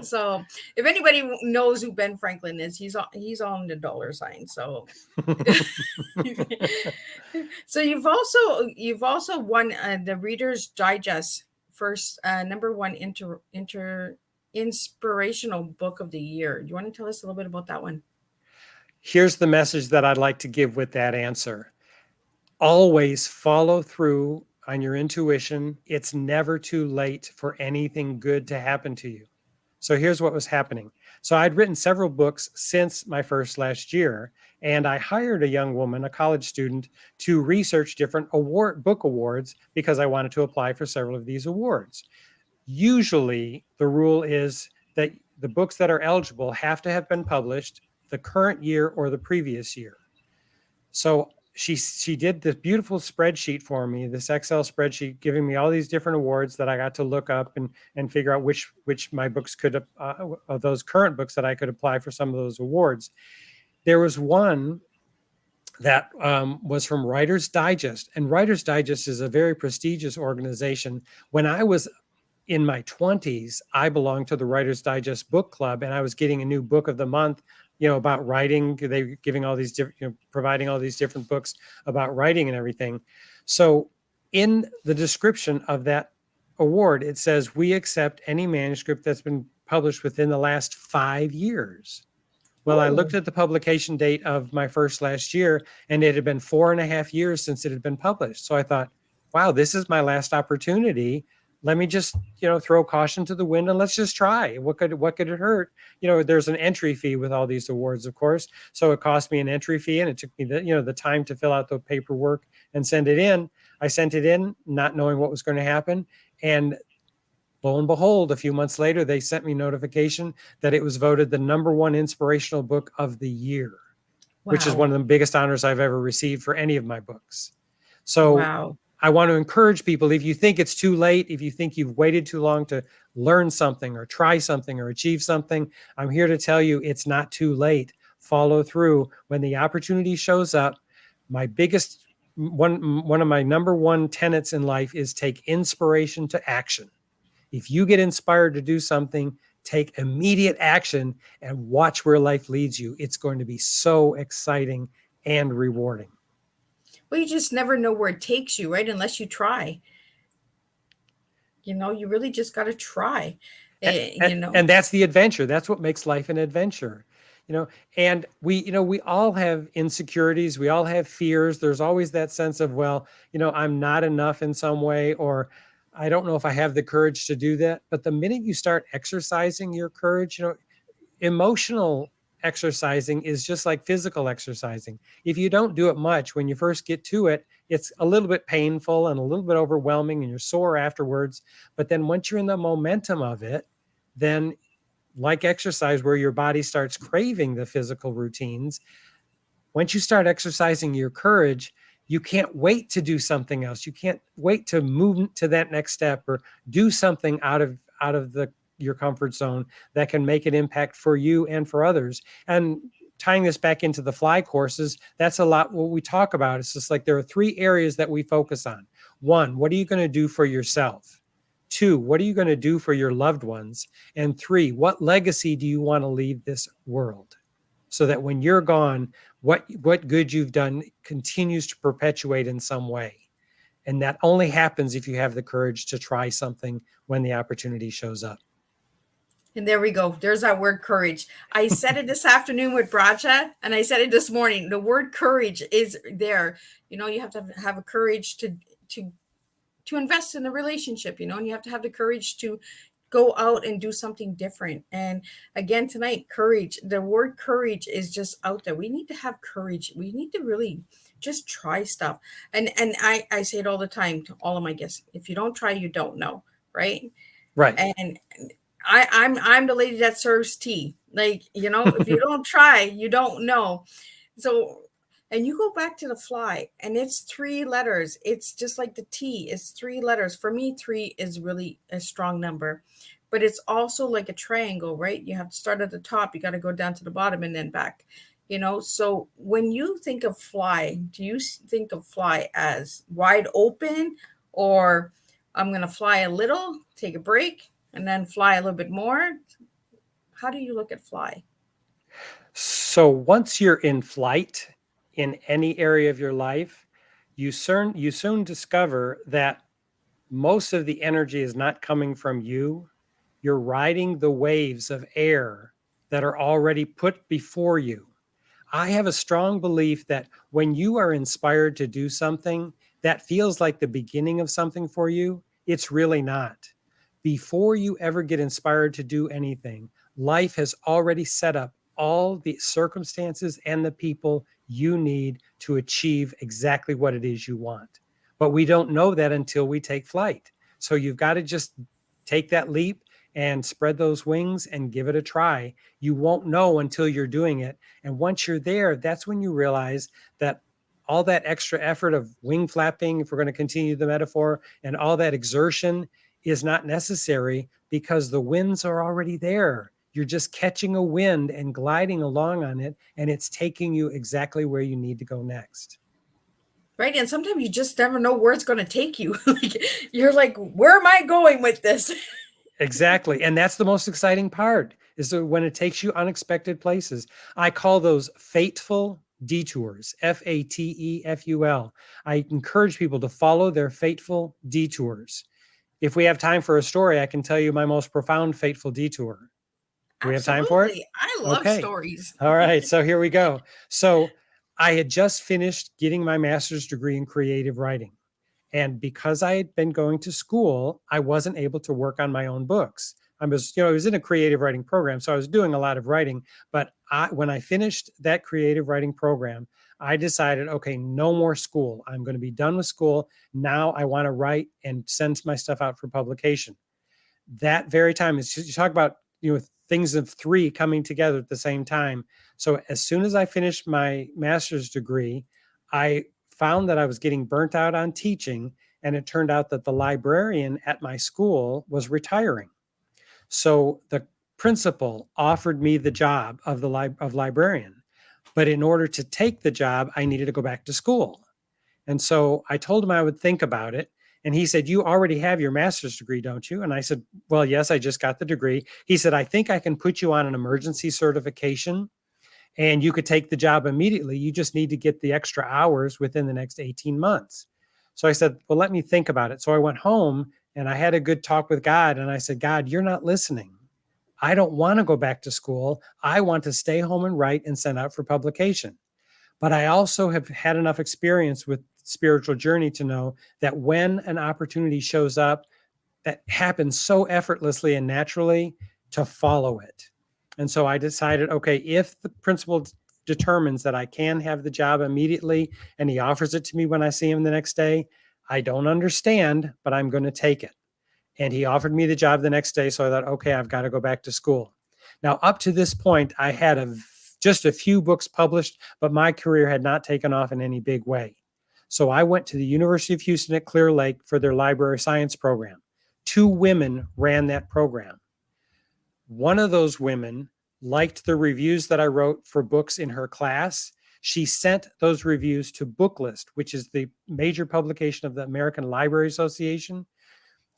So if anybody knows who Ben Franklin is, he's on the dollar sign. So, so you've also won the Reader's Digest first #1 inspirational book of the year. Do you want to tell us a little bit about that one? Here's the message that I'd like to give with that answer. Always follow through on your intuition. It's never too late for anything good to happen to you. So here's what was happening. So I'd written several books since my first last year, and I hired a young woman, a college student, to research different book awards because I wanted to apply for several of these awards. Usually the rule is that the books that are eligible have to have been published the current year or the previous year. So she did this beautiful spreadsheet for me, this Excel spreadsheet, giving me all these different awards that I got to look up and figure out which my books could, of those current books that I could apply for some of those awards. There was one that was from Writer's Digest, and Writer's Digest is a very prestigious organization. When I was in my 20s, I belonged to the Writer's Digest book club, and I was getting a new book of the month, about writing. They were giving all these different, providing all these different books about writing and everything. So in the description of that award, it says, we accept any manuscript that's been published within the last 5 years. Well, I looked at the publication date of my first last year, and it had been 4.5 years since it had been published. So I thought, wow, this is my last opportunity. Let me just, throw caution to the wind and let's just try. What could it hurt? There's an entry fee with all these awards, of course. So it cost me an entry fee, and it took me the time to fill out the paperwork and send it in. I sent it in, not knowing what was going to happen. And lo and behold, a few months later, they sent me notification that it was voted the #1 inspirational book of the year, which is one of the biggest honors I've ever received for any of my books. So I want to encourage people, if you think it's too late, if you think you've waited too long to learn something or try something or achieve something, I'm here to tell you it's not too late. Follow through. When the opportunity shows up, my biggest one of my #1 tenets in life is take inspiration to action. If you get inspired to do something, take immediate action and watch where life leads you. It's going to be so exciting and rewarding. Well, you just never know where it takes you, right? Unless you try. You really just got to try. And that's the adventure. That's what makes life an adventure. And we all have insecurities. We all have fears. There's always that sense of, well, I'm not enough in some way, or I don't know if I have the courage to do that. But the minute you start exercising your courage, emotional exercising is just like physical exercising. If you don't do it much, when you first get to it, it's a little bit painful and a little bit overwhelming and you're sore afterwards. But then once you're in the momentum of it, then like exercise, where your body starts craving the physical routines, once you start exercising your courage, you can't wait to do something else. You can't wait to move to that next step or do something out of your comfort zone that can make an impact for you and for others. And tying this back into the fly courses, that's a lot what we talk about. It's just like there are 3 areas that we focus on. 1, what are you going to do for yourself? 2, what are you going to do for your loved ones? And 3, what legacy do you want to leave this world? So that when you're gone, what good you've done continues to perpetuate in some way. And that only happens if you have the courage to try something when the opportunity shows up. And there we go. There's that word courage. I said it this afternoon with Bracha, and I said it this morning. The word courage is there. You have to have a courage to invest in a relationship, and you have to have the courage to go out and do something different. And again, tonight, courage, the word courage is just out there. We need to have courage. We need to really just try stuff. And I say it all the time to all of my guests. If you don't try, you don't know. Right. Right. And I'm the lady that serves tea. Like, if you don't try, you don't know. So, and you go back to the fly and it's 3 letters. It's just like the T. It's 3 letters. For me, 3 is really a strong number, but it's also like a triangle, right? You have to start at the top. You got to go down to the bottom and then back, So when you think of fly, do you think of fly as wide open, or I'm going to fly a little, take a break, and then fly a little bit more? How do you look at fly? So once you're in flight in any area of your life, you soon discover that most of the energy is not coming from you. You're riding the waves of air that are already put before you. I have a strong belief that when you are inspired to do something that feels like the beginning of something for you, it's really not. Before you ever get inspired to do anything, life has already set up all the circumstances and the people you need to achieve exactly what it is you want. But we don't know that until we take flight. So you've got to just take that leap and spread those wings and give it a try. You won't know until you're doing it. And once you're there, that's when you realize that all that extra effort of wing flapping, if we're going to continue the metaphor, and all that exertion is not necessary because the winds are already there. You're just catching a wind and gliding along on it, and it's taking you exactly where you need to go next. Right. And sometimes you just never know where it's going to take you. You're like, where am I going with this? Exactly. And that's the most exciting part, is when it takes you unexpected places. I call those fateful detours, FATEFUL. I encourage people to follow their fateful detours. If we have time for a story, I can tell you my most profound fateful detour. Do we have time for it? I love stories. All right. So here we go. So I had just finished getting my master's degree in creative writing. And because I had been going to school, I wasn't able to work on my own books. I was in a creative writing program, so I was doing a lot of writing. But when I finished that creative writing program, I decided, okay, no more school. I'm going to be done with school. Now I want to write and send my stuff out for publication. That very time, you talk about, things of 3 coming together at the same time. So as soon as I finished my master's degree, I found that I was getting burnt out on teaching, and it turned out that the librarian at my school was retiring. So the principal offered me the job of librarian, but in order to take the job, I needed to go back to school. And so I told him I would think about it. And he said, you already have your master's degree, don't you? And I said, well, yes, I just got the degree. He said, I think I can put you on an emergency certification and you could take the job immediately. You just need to get the extra hours within the next 18 months. So I said, well, let me think about it. So I went home and I had a good talk with God. And I said, God, you're not listening. I don't want to go back to school. I want to stay home and write and send out for publication. But I also have had enough experience with spiritual journey to know that when an opportunity shows up, that happens so effortlessly and naturally, to follow it. And so I decided, okay, if the principal determines that I can have the job immediately and he offers it to me when I see him the next day, I don't understand, but I'm going to take it. And he offered me the job the next day. So I thought, okay, I've got to go back to school. Now, up to this point, I had just a few books published, but my career had not taken off in any big way. So I went to the University of Houston at Clear Lake for their library science program. 2 women ran that program. One of those women liked the reviews that I wrote for books in her class. She sent those reviews to Booklist, which is the major publication of the American Library Association.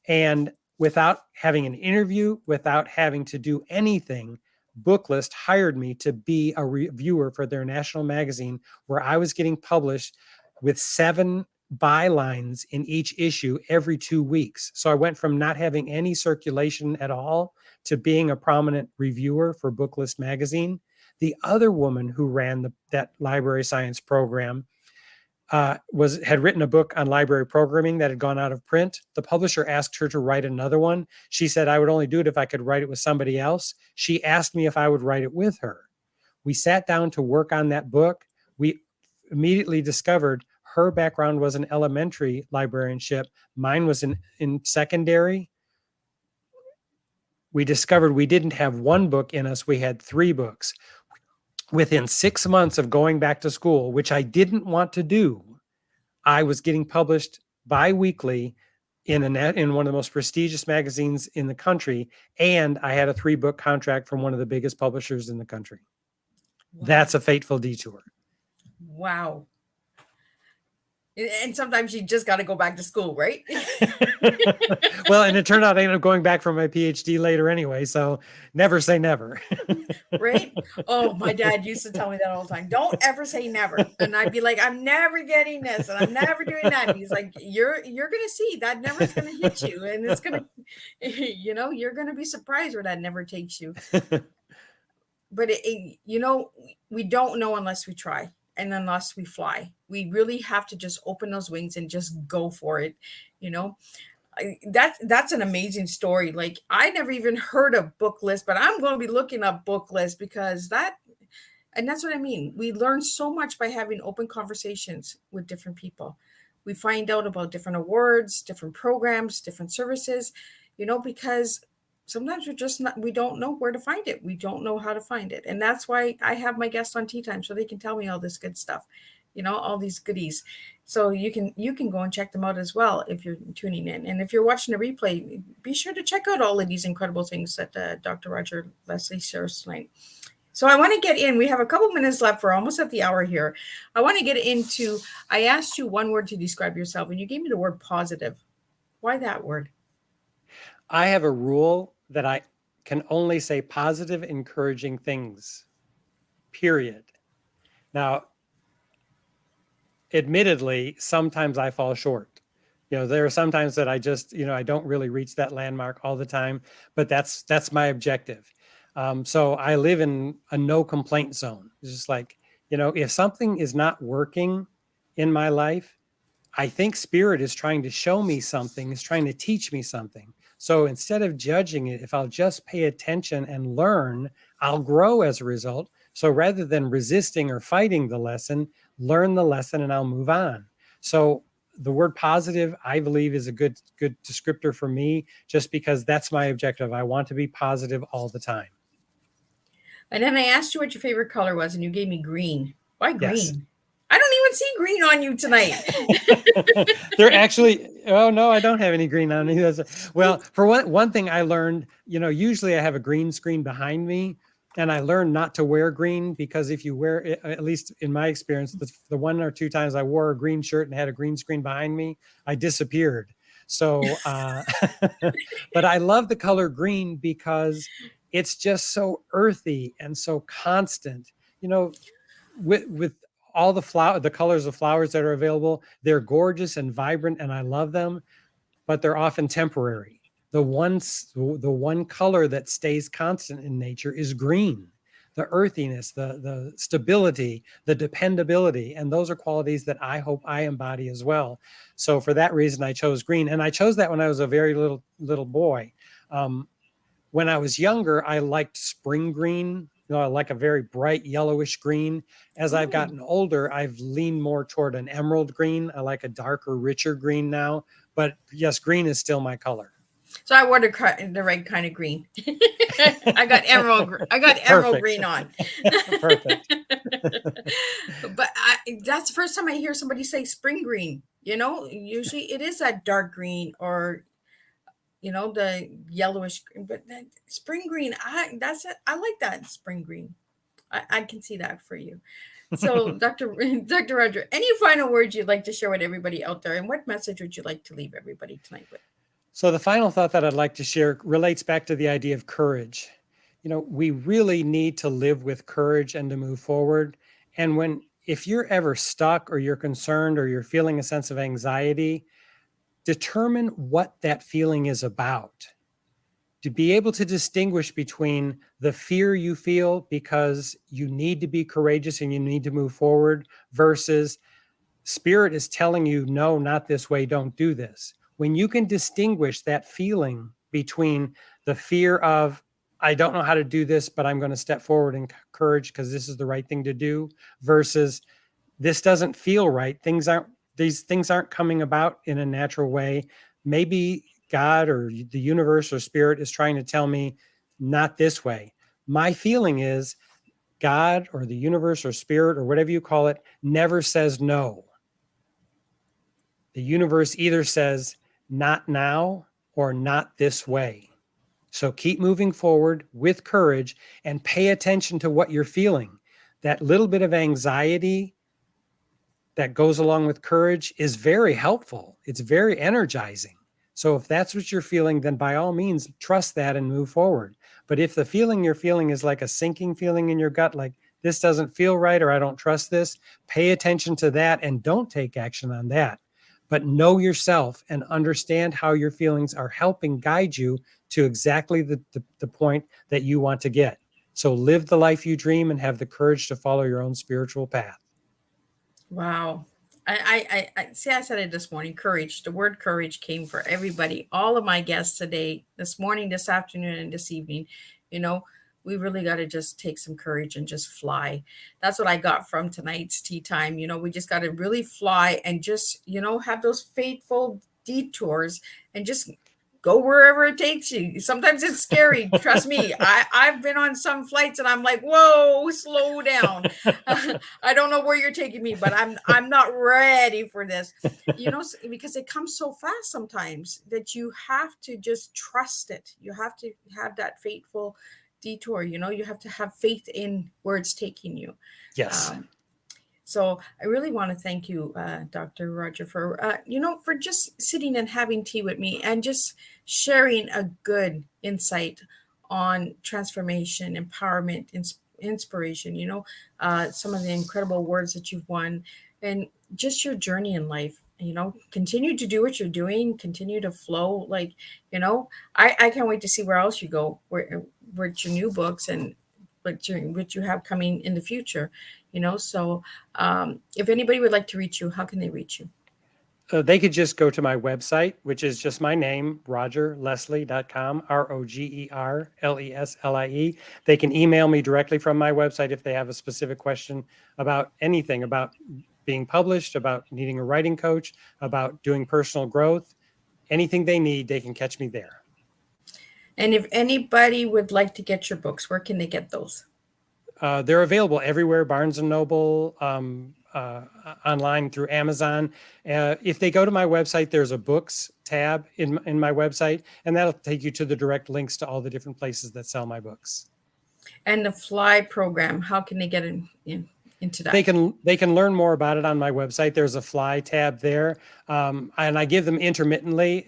And without having an interview, without having to do anything, Booklist hired me to be a reviewer for their national magazine, where I was getting published with 7 bylines in each issue every 2 weeks. So I went from not having any circulation at all to being a prominent reviewer for Booklist magazine. The other woman who ran that library science program had written a book on library programming that had gone out of print. The publisher asked her to write another one. She said, I would only do it if I could write it with somebody else. She asked me if I would write it with her. We sat down to work on that book. We immediately discovered her background was in elementary librarianship. Mine was in secondary. We discovered we didn't have 1 book in us. We had 3 books. Within 6 months of going back to school, which I didn't want to do, I was getting published bi-weekly in one of the most prestigious magazines in the country, and I had a 3-book contract from one of the biggest publishers in the country. Wow. That's a fateful detour. Wow. And sometimes you just got to go back to school, right? Well, and it turned out I ended up going back for my PhD later anyway. So never say never. Right? Oh, my dad used to tell me that all the time. Don't ever say never. And I'd be like, I'm never getting this and I'm never doing that. And he's like, you're going to see that never's going to hit you. And it's going to, you're going to be surprised where that never takes you. But, we don't know unless we try. And unless we fly, we really have to just open those wings and just go for it. That's an amazing story. Like, I never even heard of Booklist, but I'm going to be looking up Booklist because that's what I mean. We learn so much by having open conversations with different people. We find out about different awards, different programs, different services, because sometimes we don't know where to find it. We don't know how to find it. And that's why I have my guests on Teatime, so they can tell me all this good stuff, all these goodies. So you can go and check them out as well if you're tuning in. And if you're watching a replay, be sure to check out all of these incredible things that Dr. Roger Leslie shares tonight. So I want to get in. We have a couple minutes left. We're almost at the hour here. I want to get into, I asked you one word to describe yourself, and you gave me the word positive. Why that word? I have a rule that I can only say positive, encouraging things, period. Now, admittedly, sometimes I fall short. There are sometimes that I just, I don't really reach that landmark all the time, but that's my objective. So I live in a no complaint zone. It's just like, if something is not working in my life, I think Spirit is trying to show me something, is trying to teach me something. So instead of judging it, if I'll just pay attention and learn, I'll grow as a result. So rather than resisting or fighting the lesson, learn the lesson and I'll move on. So the word positive, I believe, is a good descriptor for me, just because that's my objective. I want to be positive all the time. And then I asked you what your favorite color was, and you gave me green. Why green? Yes. I don't even see green on you tonight. They're actually, oh no, I don't have any green on me. Well, for one thing I learned, usually I have a green screen behind me, and I learned not to wear green, because if you wear it, at least in my experience, the 1 or 2 times I wore a green shirt and had a green screen behind me, I disappeared. So, but I love the color green because it's just so earthy and so constant, with all the colors of flowers that are available. They're gorgeous and vibrant, and I love them, but they're often temporary. The one color that stays constant in nature is green. The earthiness, the stability, the dependability, and those are qualities that I hope I embody as well. So for that reason, I chose green, and I chose that when I was a very little boy. When I was younger, I liked spring green. I like a very bright yellowish green. As I've gotten older, I've leaned more toward an emerald green. I like a darker, richer green now. But yes, green is still my color. So I wore the right kind of green. I got emerald green on. Perfect. But that's the first time I hear somebody say spring green. Usually it is that dark green or the yellowish green, but that spring green, I like that spring green. I can see that for you. So Dr. Roger, any final words you'd like to share with everybody out there, and what message would you like to leave everybody tonight with? So the final thought that I'd like to share relates back to the idea of courage. We really need to live with courage and to move forward. And if you're ever stuck or you're concerned or you're feeling a sense of anxiety, determine what that feeling is about. To be able to distinguish between the fear you feel because you need to be courageous and you need to move forward versus Spirit is telling you, no, not this way, don't do this. When you can distinguish that feeling between the fear of, I don't know how to do this, but I'm going to step forward in courage because this is the right thing to do, versus this doesn't feel right. These things aren't coming about in a natural way. Maybe God or the universe or Spirit is trying to tell me not this way. My feeling is God or the universe or Spirit or whatever you call it never says no. The universe either says not now or not this way. So keep moving forward with courage and pay attention to what you're feeling. That little bit of anxiety that goes along with courage is very helpful. It's very energizing. So if that's what you're feeling, then by all means, trust that and move forward. But if the feeling you're feeling is like a sinking feeling in your gut, like this doesn't feel right or I don't trust this, pay attention to that and don't take action on that. But know yourself and understand how your feelings are helping guide you to exactly the point that you want to get. So live the life you dream and have the courage to follow your own spiritual path. Wow. I see, I said it this morning, courage. The word courage came for everybody, all of my guests today, this morning, this afternoon, and this evening. We really got to just take some courage and just fly. That's what I got from tonight's tea time. We just got to really fly and just, have those fateful detours and just go wherever it takes you. Sometimes it's scary. Trust me. I've been on some flights and I'm like, whoa, slow down. I don't know where you're taking me, but I'm not ready for this, because it comes so fast sometimes that you have to just trust it. You have to have that fateful detour. You have to have faith in where it's taking you. Yes. So I really want to thank you, Dr. Roger, for just sitting and having tea with me and just sharing a good insight on transformation, empowerment, inspiration, some of the incredible words that you've won and just your journey in life. Continue to do what you're doing, continue to flow. I can't wait to see where else you go, with your new books and what you have coming in the future. So if anybody would like to reach you, how can they reach you? They could just go to my website, which is just my name, rogerleslie.com, ROGERLESLIE. They can email me directly from my website if they have a specific question about anything, about being published, about needing a writing coach, about doing personal growth. Anything they need, they can catch me there. And if anybody would like to get your books, where can they get those? They're available everywhere, Barnes & Noble, online through Amazon. If they go to my website, there's a books tab in my website, and that'll take you to the direct links to all the different places that sell my books. And the Fly program, how can they get into that? They can learn more about it on my website. There's a Fly tab there, and I give them intermittently.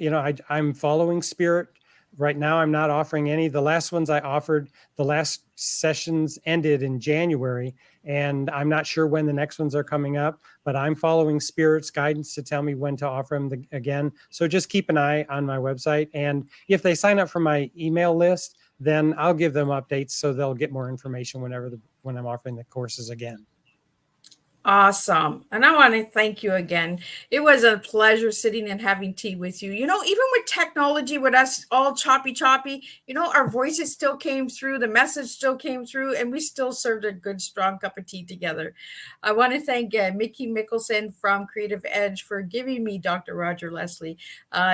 I'm following Spirit. Right now, I'm not offering any. The last ones I offered, the last sessions ended in January, and I'm not sure when the next ones are coming up, but I'm following Spirit's guidance to tell me when to offer them again. So just keep an eye on my website. And if they sign up for my email list, then I'll give them updates so they'll get more information when I'm offering the courses again. Awesome. And I want to thank you again. It was a pleasure sitting and having tea with you. Even with technology, with us all choppy, our voices still came through, the message still came through, and we still served a good, strong cup of tea together. I want to thank Mickey Mickelson from Creative Edge for giving me Dr. Roger Leslie.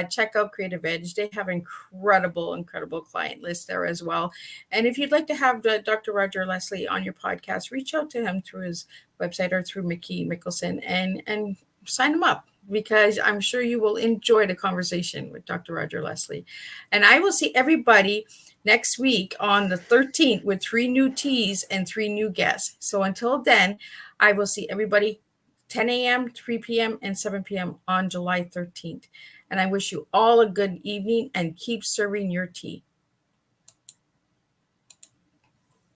Check out Creative Edge. They have incredible, incredible client list there as well. And if you'd like to have Dr. Roger Leslie on your podcast, reach out to him through his website or through Mickey Mickelson and sign them up, because I'm sure you will enjoy the conversation with Dr. Roger Leslie. And I will see everybody next week on the 13th with 3 new teas and 3 new guests. So until then, I will see everybody 10 a.m., 3 p.m., and 7 p.m. on July 13th. And I wish you all a good evening and keep serving your tea.